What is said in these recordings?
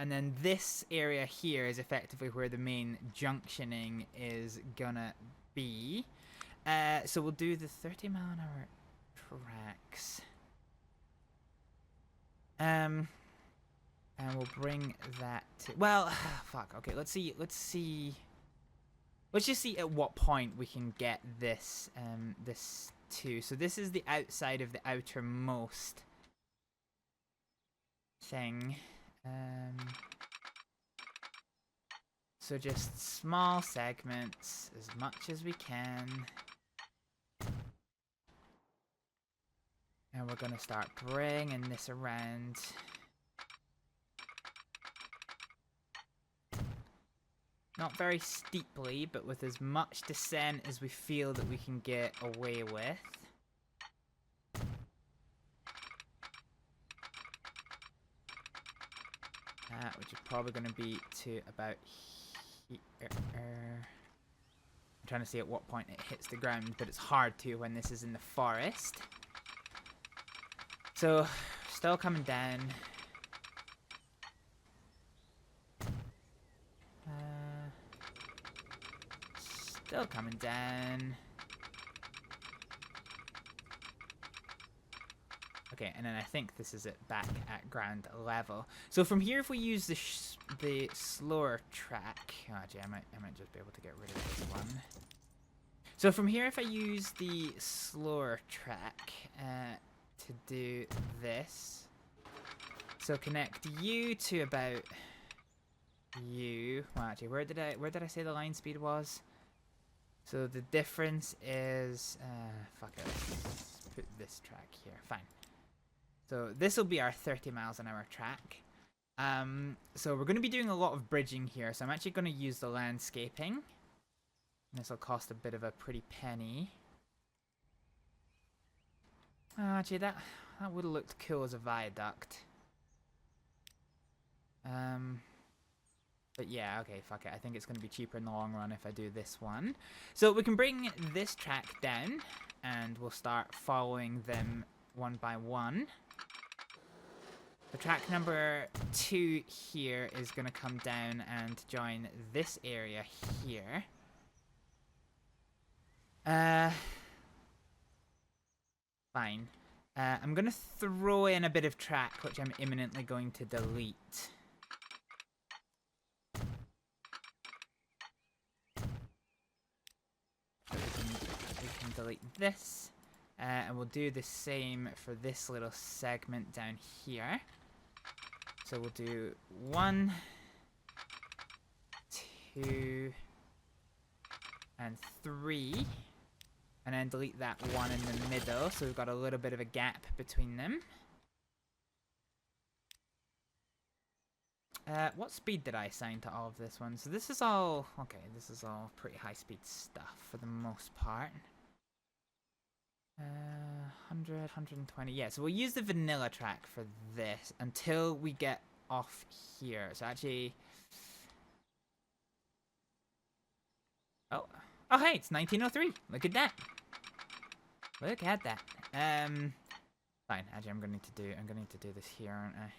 And then this area here is effectively where the main junctioning is gonna be. So we'll do the 30-mile-an-hour tracks. And we'll bring that to... Well, fuck. Okay, let's see. Let's just see at what point we can get this, this to. So this is the outside of the outermost thing. So just small segments as much as we can. And we're gonna start bringing this around. Not very steeply, but with as much descent as we feel that we can get away with. Which is probably going to be to about here. I'm trying to see at what point it hits the ground, but it's hard to when this is in the forest. So, still coming down. Still coming down. Okay, and then I think this is it back at ground level. So from here, if we use the slower track, oh, gee, I might just be able to get rid of this one. So from here, if I use the slower track to do this, so connect you to about you. Well, actually, where did I say the line speed was? So the difference is fuck it. Let's put this track here. Fine. So this will be our 30 miles an hour track. So we're going to be doing a lot of bridging here. So I'm actually going to use the landscaping. This will cost a bit of a pretty penny. Oh, actually, that would have looked cool as a viaduct. But yeah, okay, fuck it. I think it's going to be cheaper in the long run if I do this one. So we can bring this track down, and we'll start following them one by one. The track number 2 here is going to come down and join this area here. Fine. I'm going to throw in a bit of track, which I'm imminently going to delete. So we can delete this. And we'll do the same for this little segment down here. So we'll do 1, 2, and 3. And then delete that one in the middle, so we've got a little bit of a gap between them. What speed did I assign to all of this one? So this is all... Okay, this is all pretty high-speed stuff for the most part. 100, 120. Yeah, so we'll use the vanilla track for this until we get off here. So actually... Oh, hey, it's 1903. Look at that. Look at that. Fine. Actually, I'm gonna need to do this here, aren't I?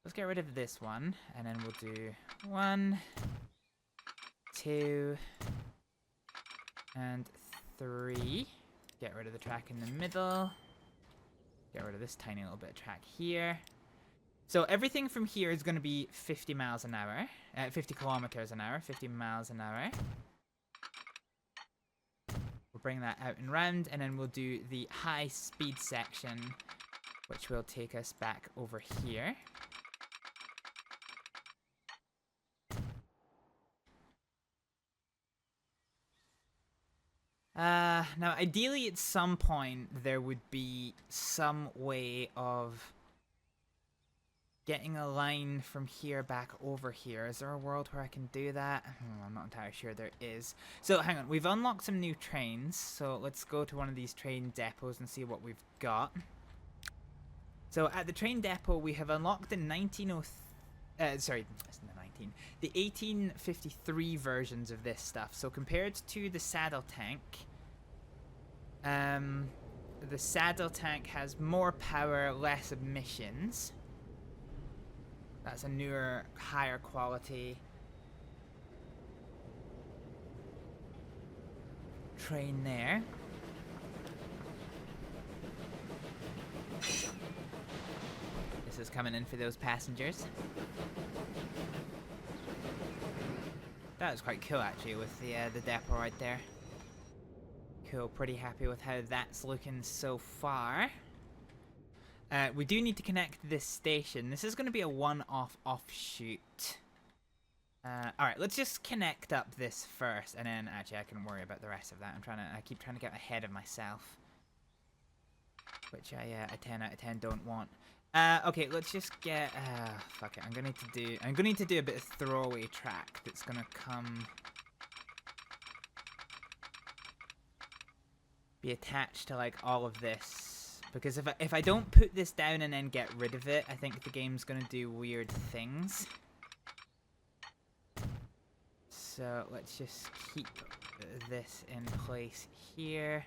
Let's get rid of this one, and then we'll do 1, 2, and 3. Get rid of the track in the middle. Get rid of this tiny little bit of track here. So everything from here is going to be 50 miles an hour. 50 kilometers an hour. 50 miles an hour. We'll bring that out and round, and then we'll do the high speed section, which will take us back over here. Now, ideally, at some point, there would be some way of getting a line from here back over here. Is there a world where I can do that? I'm not entirely sure there is. So, hang on. We've unlocked some new trains. So, let's go to one of these train depots and see what we've got. So, at the train depot, we have unlocked the 1853 versions of this stuff. So, compared to the saddle tank... the saddle tank has more power, less emissions. That's a newer, higher quality train there. This is coming in for those passengers. That was quite cool actually with the depot right there. Cool, pretty happy with how that's looking so far. We do need to connect this station. This is going to be a one-off offshoot. Alright, let's just connect up this first, and then actually I can worry about the rest of that. I keep trying to get ahead of myself, which I 10 out of 10 don't want. Okay, let's just get, fuck it, I'm gonna need to do a bit of throwaway track that's gonna be attached to like all of this, because if I don't put this down and then get rid of it, I think the game's gonna do weird things. So let's just keep this in place here.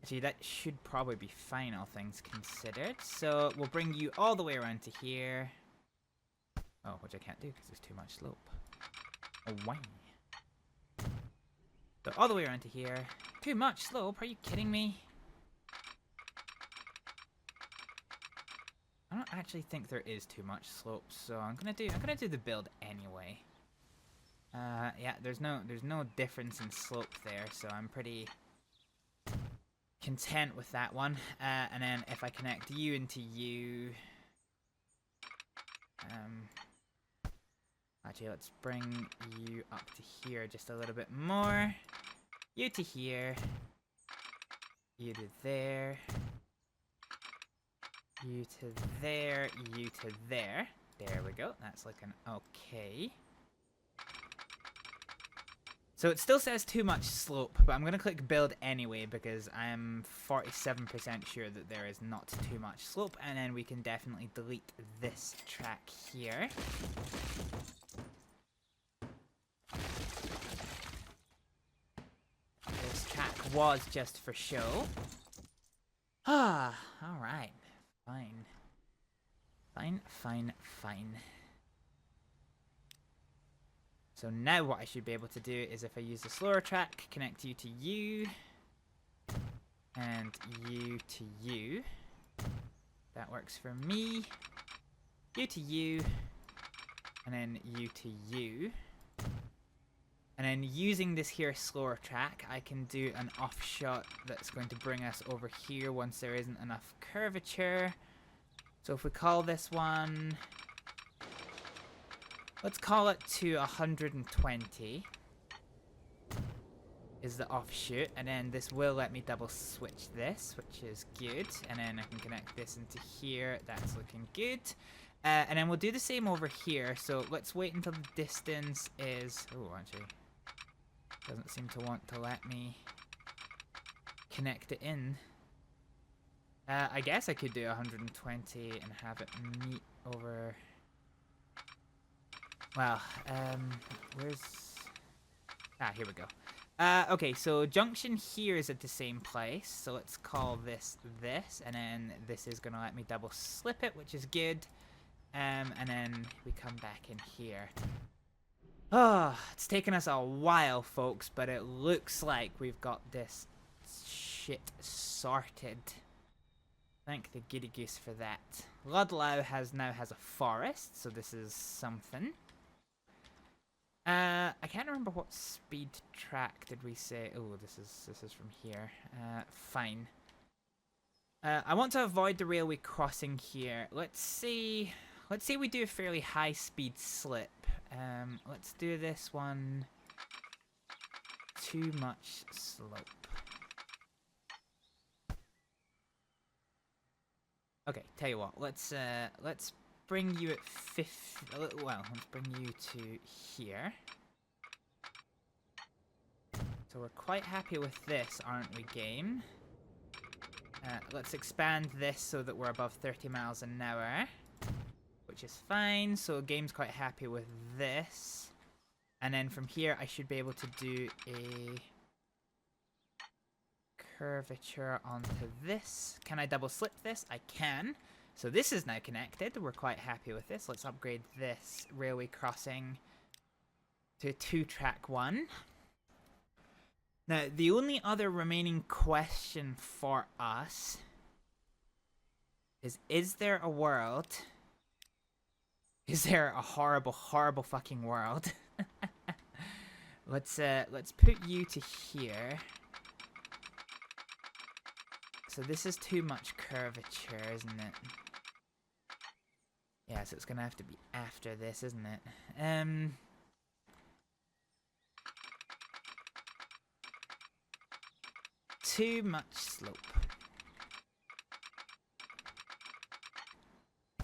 Actually, that should probably be fine, all things considered. So we'll bring you all the way around to here. Oh, which I can't do because there's too much slope. Oh, why? So all the way around to here. Too much slope? Are you kidding me? I don't actually think there is too much slope, so I'm gonna do the build anyway. Yeah, there's no difference in slope there, so I'm pretty content with that one. And then if I connect you into you, actually let's bring you up to here just a little bit more. You to here, you to there, you to there, you to there. There we go, that's looking okay. So it still says too much slope, but I'm going to click build anyway because I am 47% sure that there is not too much slope, and then we can definitely delete this track here. This track was just for show. Ah, alright. Fine. Fine, fine, fine. So now what I should be able to do is if I use the slower track, connect you to you, and you to you. That works for me. You to you, and then you to you. And then using this here slower track, I can do an offshot that's going to bring us over here once there isn't enough curvature. So if we call this one... let's call it to 120 is the offshoot, and then this will let me double switch this, which is good, and then I can connect this into here. That's looking good. And then we'll do the same over here, so let's wait until the distance is... oh, actually, doesn't seem to want to let me connect it in. I guess I could do 120 and have it meet over... well, where's... ah, here we go. Okay, so junction here is at the same place, so let's call this this, and then this is going to let me double slip it, which is good. And then we come back in here. Oh, it's taken us a while, folks, but it looks like we've got this shit sorted. Thank the giddy goose for that. Ludlow now has a forest, so this is something. I can't remember what speed track did we say. Oh, this is from here. Fine. I want to avoid the railway crossing here. Let's see we do a fairly high speed slip. Let's do this one. Too much slope. Okay, tell you what. Let's bring you at 50. Well, let's bring you to here. So we're quite happy with this, aren't we, game? Let's expand this so that we're above 30 miles an hour, which is fine. So game's quite happy with this. And then from here, I should be able to do a curvature onto this. Can I double slip this? I can. So this is now connected. We're quite happy with this. Let's upgrade this railway crossing to 2-track 1. Now, the only other remaining question for us is there a world? Is there a horrible, horrible fucking world? Let's put you to here. So this is too much curvature, isn't it? Yeah, so it's gonna have to be after this, isn't it? Too much slope.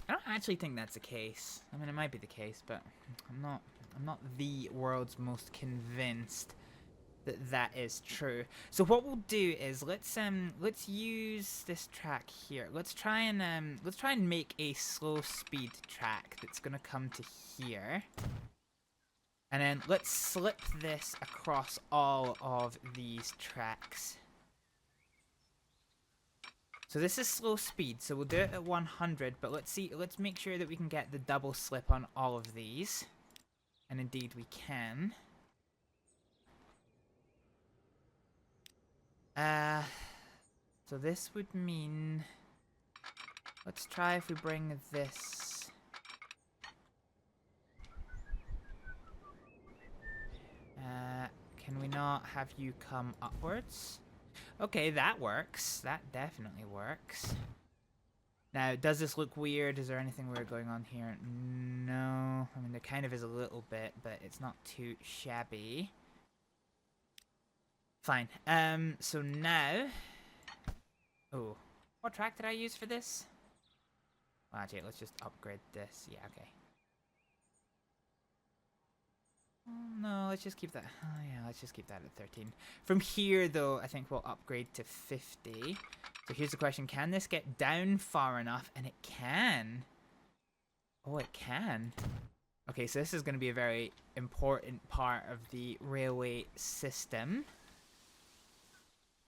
I don't actually think that's the case. I mean, it might be the case, but I'm not the world's most convinced that that is true. So what we'll do is let's use this track here. Let's try and make a slow speed track that's gonna come to here. And then let's slip this across all of these tracks. So this is slow speed, so we'll do it at 100, but let's make sure that we can get the double slip on all of these. And indeed we can. So this would mean, let's try if we bring this. Can we not have you come upwards? Okay, that works. That definitely works. Now, does this look weird? Is there anything weird going on here? No. I mean, there kind of is a little bit, but it's not too shabby. Fine. So now... Oh. What track did I use for this? Well, actually, let's just upgrade this. Yeah, okay. No, let's just keep that. Oh, yeah, let's just keep that at 13. From here, though, I think we'll upgrade to 50. So here's the question. Can this get down far enough? And it can. Oh, it can. Okay, so this is going to be a very important part of the railway system.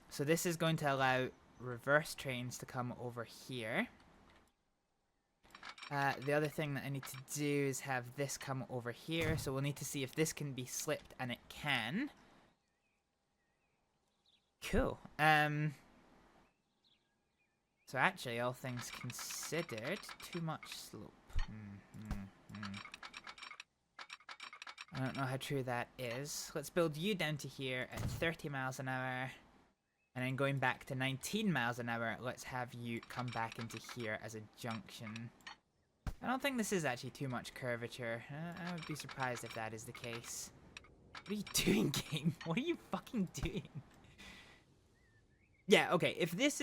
So this is going to allow reverse trains to come over here. The other thing that I need to do is have this come over here. So we'll need to see if this can be slipped, and it can. Cool. So actually, all things considered, too much slope. I don't know how true that is. Let's build you down to here at 30 miles an hour. And then going back to 19 miles an hour, let's have you come back into here as a junction. I don't think this is actually too much curvature. I would be surprised if that is the case. What are you doing, game? What are you fucking doing? Yeah, okay, if this...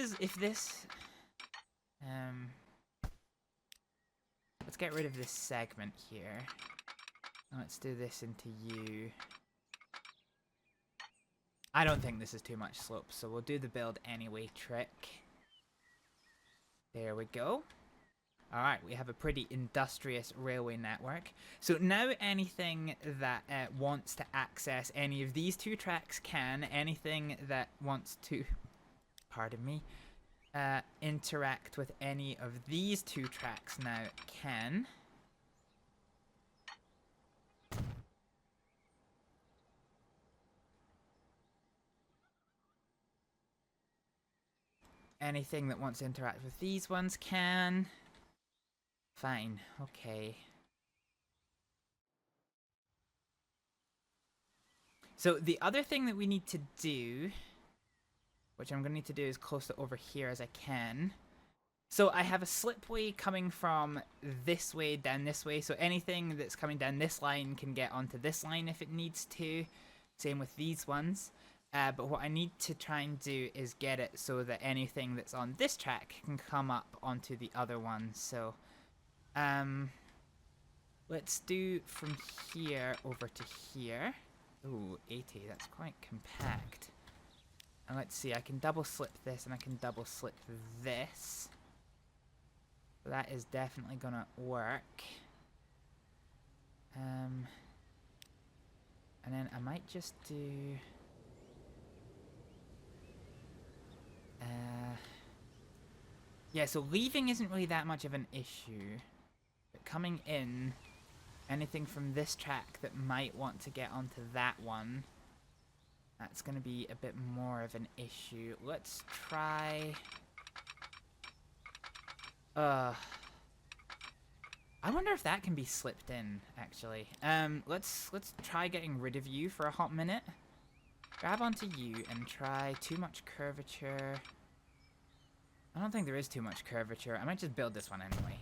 Let's get rid of this segment here. And let's do this into you. I don't think this is too much slope, so we'll do the build anyway trick. There we go. Alright, we have a pretty industrious railway network. So now anything that wants to access any of these two tracks can. Anything that wants to, pardon me, interact with any of these two tracks now can. Anything that wants to interact with these ones can. Fine, okay. So the other thing that we need to do, which I'm going to need to do as close to over here as I can. So I have a slipway coming from this way down this way. So anything that's coming down this line can get onto this line if it needs to. Same with these ones. But what I need to try and do is get it so that anything that's on this track can come up onto the other one. So let's do from here over to here. Ooh, 80, that's quite compact. And let's see, I can double slip this and I can double slip this. So that is definitely gonna work. And then I might just do... Yeah, so leaving isn't really that much of an issue. But coming in, anything from this track that might want to get onto that one, that's going to be a bit more of an issue. Let's try... I wonder if that can be slipped in, actually. Let's try getting rid of you for a hot minute. Grab onto you and try too much curvature. I don't think there is too much curvature. I might just build this one anyway.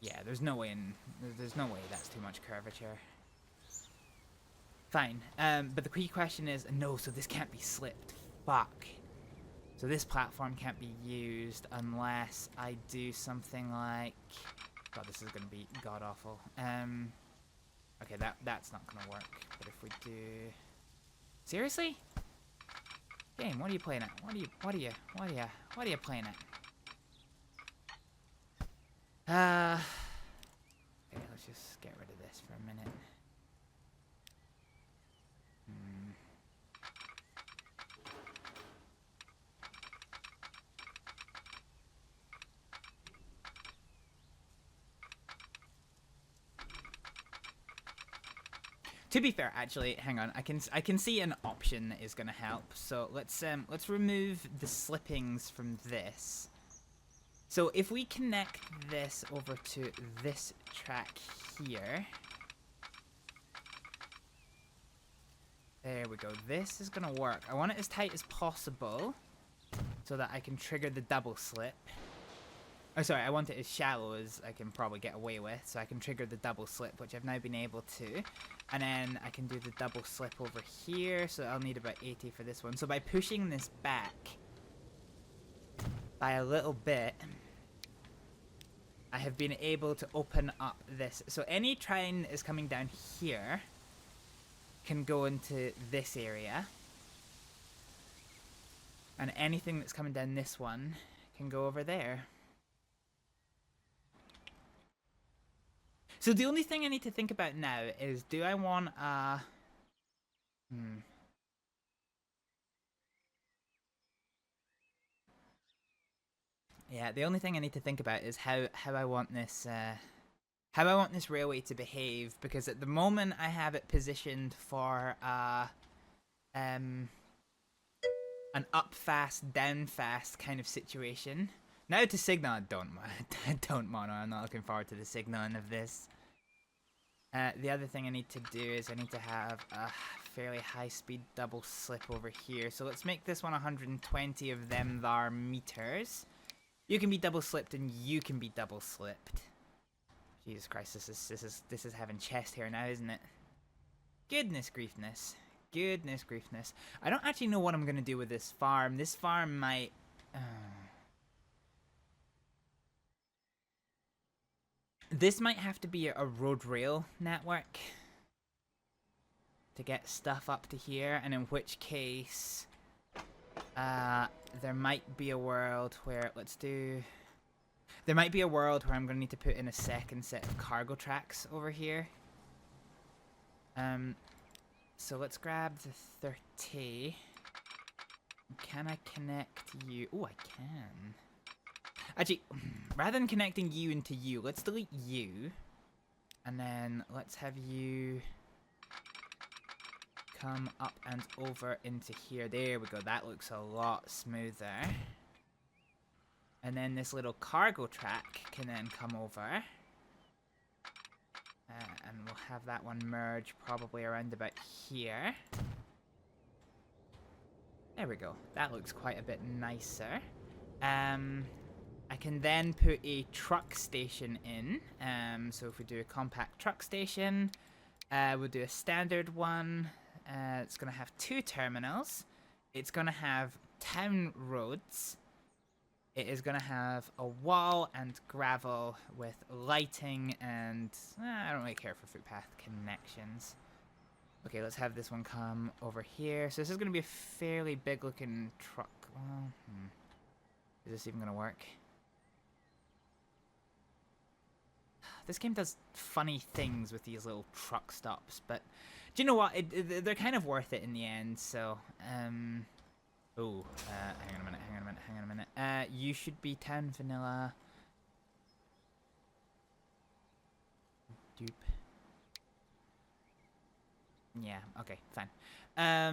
Yeah, there's no way that's too much curvature. Fine. But the key question is, no, so this can't be slipped. Fuck. So this platform can't be used unless I do something like... God, this is going to be god-awful. Okay, that's not going to work. But if we do... Seriously? Game, what are you playing at? What are you playing at? Okay, let's just get rid of this for a minute. To be fair, actually, hang on. I can see an option that is going to help. So let's remove the slippings from this. So if we connect this over to this track here, there we go. This is going to work. I want it as tight as possible so that I can trigger the double slip. Oh, sorry, I want it as shallow as I can probably get away with, so I can trigger the double slip, which I've now been able to. And then I can do the double slip over here, so I'll need about 80 for this one. So by pushing this back by a little bit, I have been able to open up this. So any train that is coming down here can go into this area. And anything that's coming down this one can go over there. So the only thing I need to think about now is, do I want a... Yeah, the only thing I need to think about is how I want this railway to behave, because at the moment I have it positioned for an up fast, down fast kind of situation. Now to signal, I don't mono. I'm not looking forward to the signaling of this. The other thing I need to do is I need to have a fairly high speed double slip over here. So let's make this one 120 of them thar meters. You can be double slipped and you can be double slipped. Jesus Christ, this is having chest here now, isn't it? Goodness griefness. Goodness griefness. I don't actually know what I'm gonna do with this farm. This farm might... This might have to be a road rail network to get stuff up to here, and in which case there might be a world where there might be a world where I'm going to need to put in a second set of cargo tracks over here. So let's grab the 30. Can I connect you? Oh, I can. Actually, rather than connecting you into you, let's delete you. And then let's have you come up and over into here. There we go. That looks a lot smoother. And then this little cargo track can then come over. And we'll have that one merge probably around about here. There we go. That looks quite a bit nicer. I can then put a truck station in. So if we do a compact truck station, we'll do a standard one. It's going to have 2 terminals. It's going to have town roads. It is going to have a wall and gravel with lighting and... I don't really care for footpath connections. Okay, let's have this one come over here. So this is going to be a fairly big looking truck. Well, is this even going to work? This game does funny things with these little truck stops, but do you know what? They're kind of worth it in the end, so Oh, hang on a minute, hang on a minute, hang on a minute. You should be 10 vanilla. Dupe. Yeah, okay, fine. I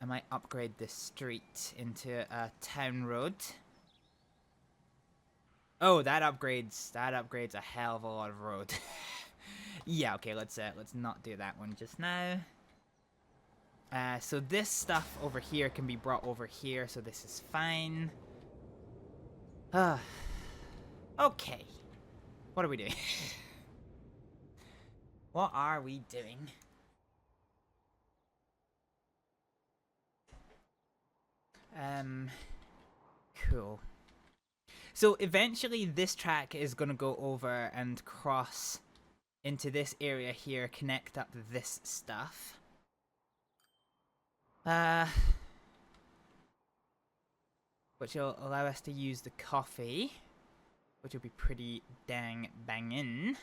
might upgrade this street into a town road. Oh, that upgrades a hell of a lot of road. Yeah, okay, let's not do that one just now. So this stuff over here can be brought over here, so this is fine. Okay. What are we doing? What are we doing? Cool. So eventually this track is gonna go over and cross into this area here, connect up this stuff. Which will allow us to use the coffee, which will be pretty dang bangin'.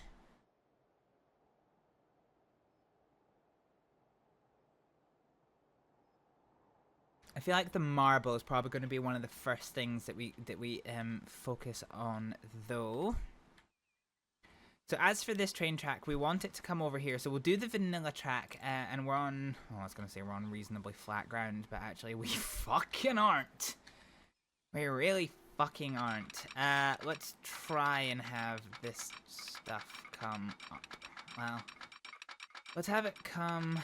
I feel like the marble is probably going to be one of the first things that we focus on, though. So as for this train track, we want it to come over here. So we'll do the vanilla track, and we're on. Oh, I was going to say we're on reasonably flat ground, but actually we fucking aren't. We really fucking aren't. Let's try and have this stuff come up. Well, let's have it come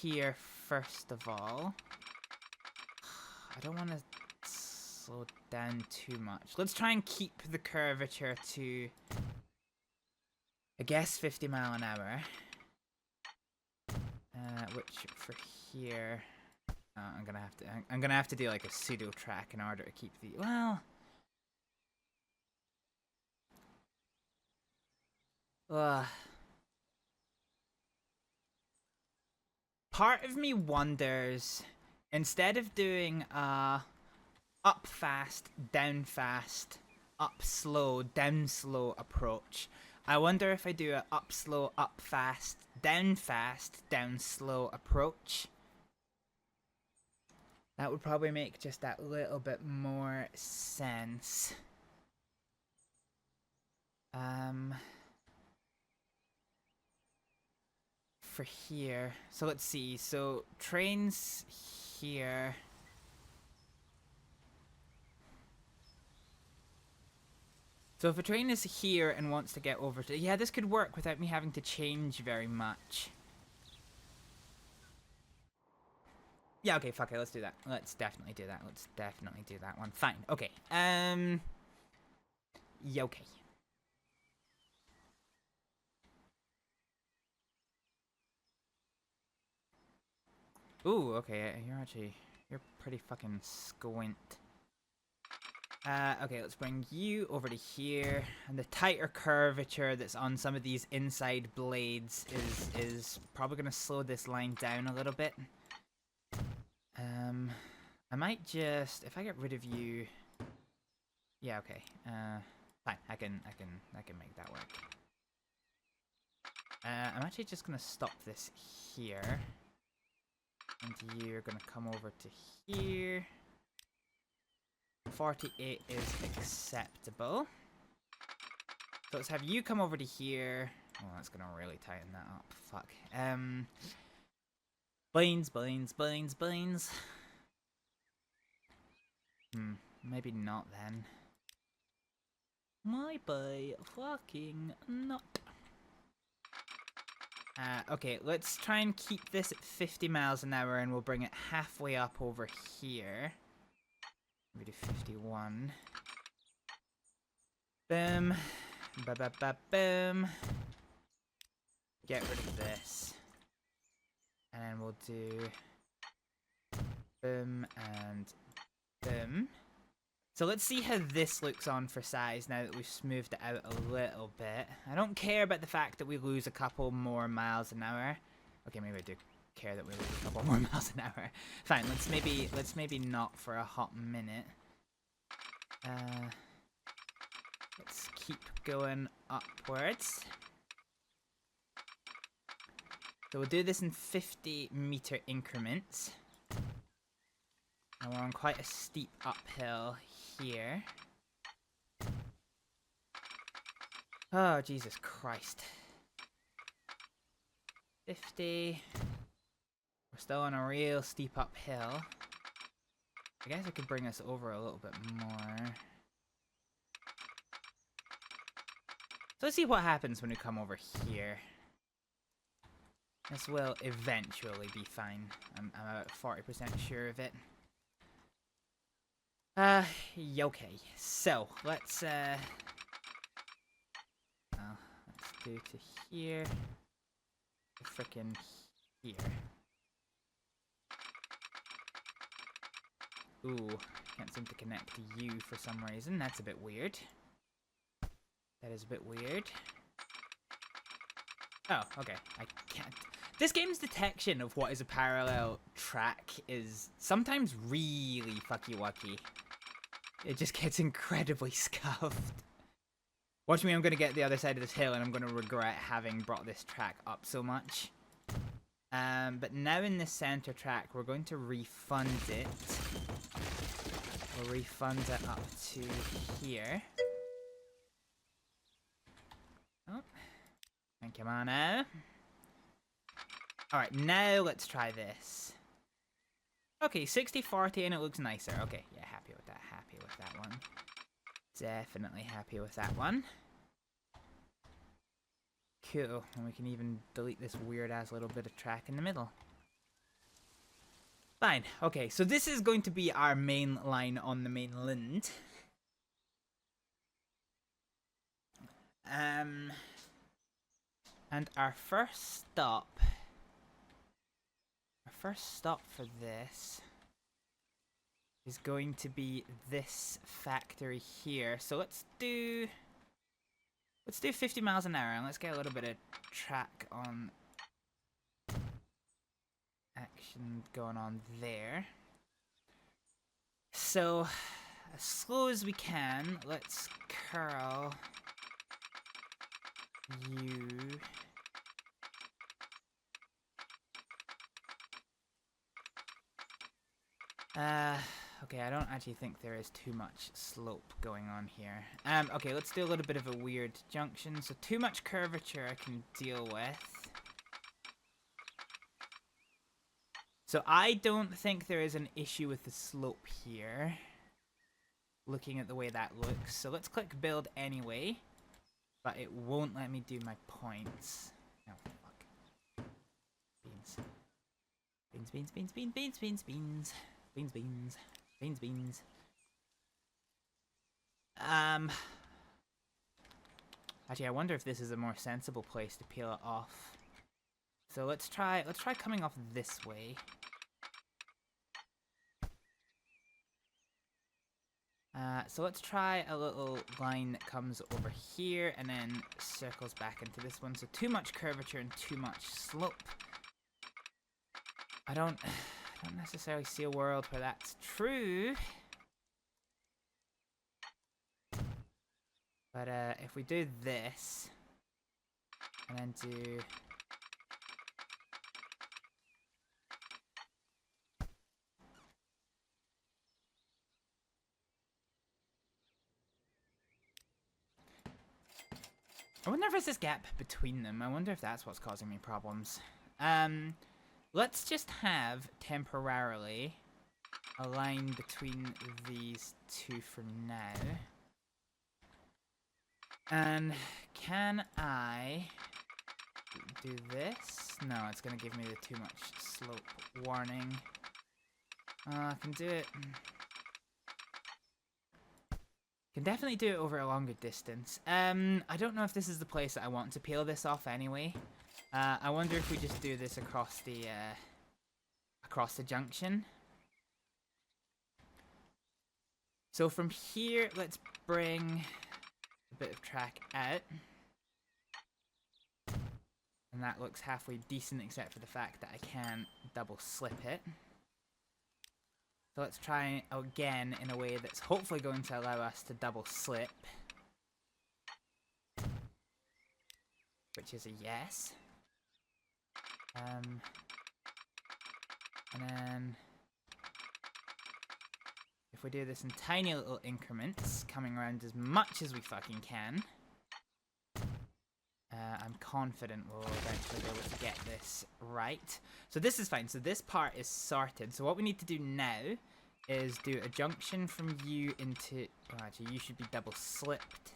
here first of all. I don't want to slow down too much. Let's try and keep the curvature to, I guess, 50 mile an hour. Which for here, I'm gonna have to do like a pseudo track in order to keep the, well. Part of me wonders, instead of doing up fast, down slow, down slow approach, I wonder if I do a up slow, up fast, down slow approach. That would probably make just that little bit more sense. For here, so let's see, so trains here. So if a train is here and wants to get over to, yeah, this could work without me having to change very much. Yeah, okay, fuck it, let's do that. Let's definitely do that. Let's definitely do that one. Fine, okay. Yeah, okay. Ooh, okay, you're pretty fucking squint. Okay, let's bring you over to here. And the tighter curvature that's on some of these inside blades is probably going to slow this line down a little bit. I might just, if I get rid of you, yeah, okay. Fine, I can make that work. I'm actually just going to stop this here. And you're going to come over to here. 48 is acceptable. So let's have you come over to here. Oh, that's gonna really tighten that up. Fuck. Beans. Maybe not then. Maybe fucking not. Okay, let's try and keep this at 50 miles an hour and we'll bring it halfway up over here. We do 51. Boom. Boom. Get rid of this. And then we'll do boom and boom. So let's see how this looks on for size now that we've smoothed it out a little bit. I don't care about the fact that we lose a couple more miles an hour. Okay, maybe I do care that we lose a couple more miles an hour. Fine, let's maybe not for a hot minute. Let's keep going upwards. So we'll do this in 50-meter increments. And we're on quite a steep uphill here. Oh, Jesus Christ. 50. We're still on a real steep uphill. I guess I could bring us over a little bit more. So let's see what happens when we come over here. This will eventually be fine. I'm about 40% sure of it. Okay. So, let's do to here. Frickin' here. Ooh, can't seem to connect to you for some reason. That's a bit weird. That is a bit weird. Oh, okay. I can't. This game's detection of what is a parallel track is sometimes really fucky-wucky. It just gets incredibly scuffed. Watch me, I'm going to get the other side of this hill and I'm going to regret having brought this track up so much. But now in the center track, we're going to refund it. We'll refund it up to here. Oh. And come on now. Alright, now let's try this. Okay, 60-40 and it looks nicer. Okay, yeah, happy with that. Happy with that one. Definitely happy with that one. Cool. And we can even delete this weird-ass little bit of track in the middle. Fine. Okay, so this is going to be our main line on the mainland. And our first stop for this is going to be this factory here. So let's do 50 miles an hour and let's get a little bit of track on action going on there. So as slow as we can, let's curl you. Okay, I don't actually think there is too much slope going on here. Okay, let's do a little bit of a weird junction. So too much curvature I can deal with. So I don't think there is an issue with the slope here. Looking at the way that looks. So let's click build anyway. But it won't let me do my points. Oh, fuck. Beans. Beans, beans, beans, beans, beans, beans, beans. Beans, beans. Beans, beans. Actually, I wonder if this is a more sensible place to peel it off. So let's try coming off this way. So let's try a little line that comes over here and then circles back into this one. So too much curvature and too much slope. I don't necessarily see a world where that's true. But if we do this and then do I wonder if there's this gap between them. I wonder if that's what's causing me problems. Let's just have temporarily a line between these two for now. And can I do this? No, it's gonna give me the too much slope warning. I can do it. Can definitely do it over a longer distance. I don't know if this is the place that I want to peel this off anyway. I wonder if we just do this across the junction. So from here, let's bring a bit of track out. And that looks halfway decent except for the fact that I can double slip it. So let's try again in a way that's hopefully going to allow us to double slip. Which is a yes. And then if we do this in tiny little increments, coming around as much as we fucking can, I'm confident we'll eventually be able to get this right. So this is fine. So this part is sorted. So what we need to do now is do a junction from you into... Oh, actually, you should be double slipped.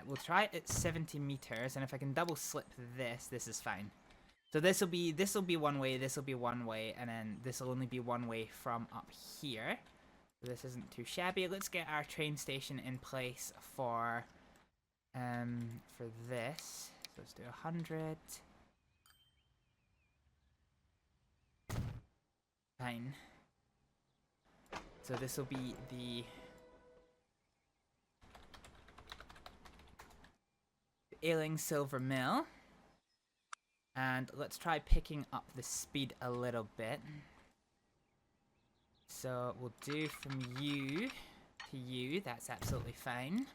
We'll try it at 70 meters, and if I can double slip this is fine. So this will be one way, this will be one way, and then this will only be one way from up here. So this isn't too shabby. Let's get our train station in place for this. So let's do 100. Fine. So this will be the Ealing Silver Mill. And let's try picking up the speed a little bit. So we'll do from you to you. That's absolutely fine.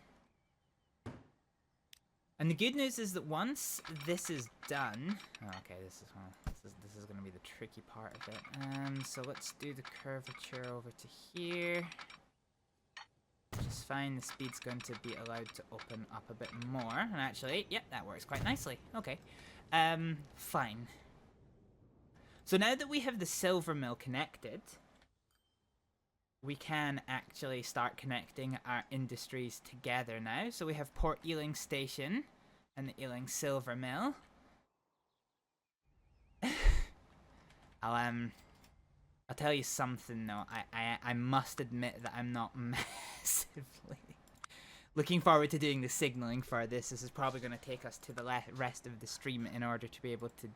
And the good news is that once this is done... Oh, okay, this is going to be the tricky part of it. So let's do the curvature over to here. Which is fine. The speed's going to be allowed to open up a bit more. And actually, yep, that works quite nicely. Okay. Fine. So now that we have the silver mill connected, we can actually start connecting our industries together now. So we have Port Ealing Station and the Ealing Silver Mill. I'll tell you something though. I must admit that I'm not massively looking forward to doing the signaling for this. This is probably going to take us to the rest of the stream in order to be able to...